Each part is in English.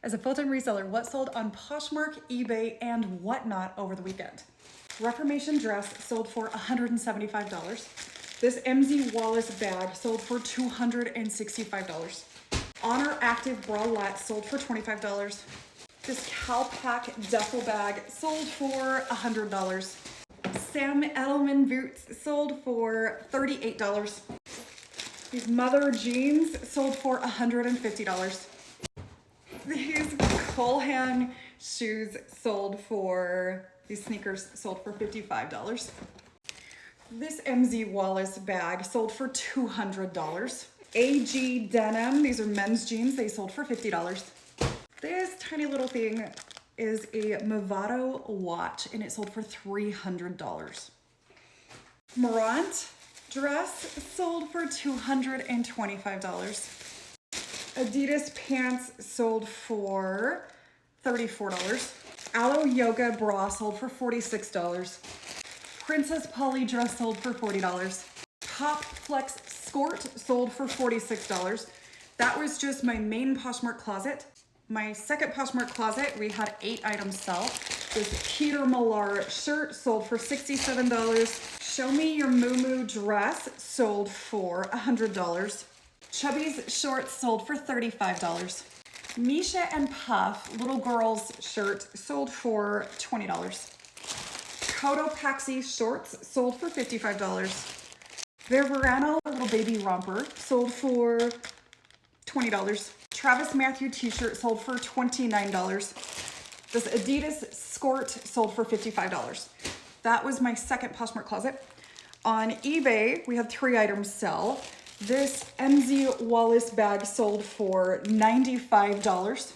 As a full-time reseller, what sold on Poshmark, eBay, and whatnot over the weekend? Reformation dress sold for $175. This MZ Wallace bag sold for $265. Honor Active bralette sold for $25. This Calpac duffel bag sold for $100. Sam Edelman boots sold for $38. These Mother jeans sold for $150. These Colhan shoes sold for, these sneakers sold for $55. This MZ Wallace bag sold for $200. AG denim, these are men's jeans, they sold for $50. This tiny little thing is a Movado watch and it sold for $300. Morant dress sold for $225. Adidas pants sold for $34. Aloe Yoga bra sold for $46. Princess Polly dress sold for $40. Top Flex skirt sold for $46. That was just my main Poshmark closet. My second Poshmark closet, we had 8 items sell. This Peter Millar shirt sold for $67. Show Me Your Moo dress sold for $100. Chubby's shorts sold for $35. Misha and Puff little girl's shirt sold for $20. Cotopaxi shorts sold for $55. Their Verano little baby romper sold for $20. Travis Matthew t-shirt sold for $29. This Adidas skirt sold for $55. That was my second Poshmark closet. On eBay, we had 3 items sell. This MZ Wallace bag sold for $95.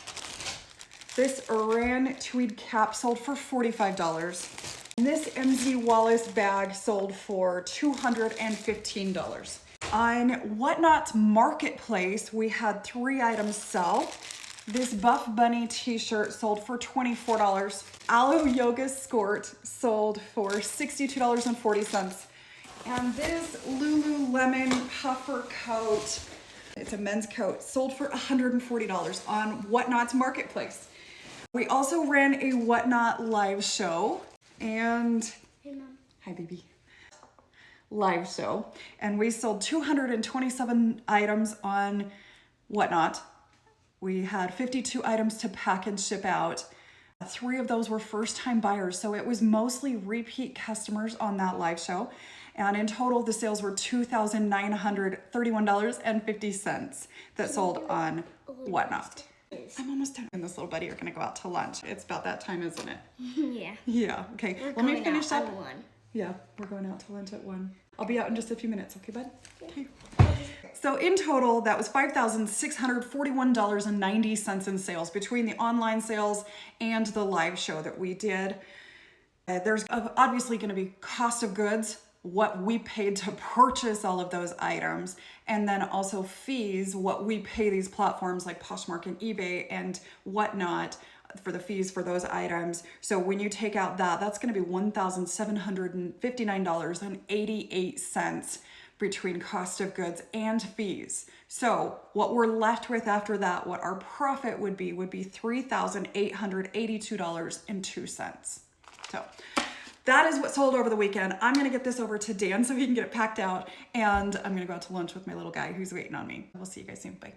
This Iran tweed cap sold for $45. And this MZ Wallace bag sold for $215. On WhatNot Marketplace, we had 3 items sell. This Buff Bunny t-shirt sold for $24. Aloe Yoga skirt sold for $62.40. And this Lululemon puffer coat, it's a men's coat, sold for $140 on WhatNot's Marketplace. We also ran a WhatNot live show and, Hey, Mom. hi baby, live show. And we sold 227 items on WhatNot. We had 52 items to pack and ship out. 3 of those were first-time buyers, so it was mostly repeat customers on that live show. And in total, the sales were $2,931.50 that sold on WhatNot. I'm almost done. And this little buddy are gonna go out to lunch. It's about that time, isn't it? Yeah. Yeah, okay. We're Let me going finish out up. at 1. Yeah, we're going out to lunch at 1. I'll be out in just a few minutes, okay, bud? Okay. So in total, that was $5,641.90 in sales between the online sales and the live show that we did. There's obviously going to be cost of goods, what we paid to purchase all of those items, and then also fees, what we pay these platforms like Poshmark and eBay and whatnot for the fees for those items. So when you take out that, that's going to be $1,759.88 between cost of goods and fees. So what we're left with after that, what our profit would be $3,882.02. So that is what sold over the weekend. I'm gonna get this over to Dan so he can get it packed out, and I'm gonna go out to lunch with my little guy who's waiting on me. We'll see you guys soon, bye.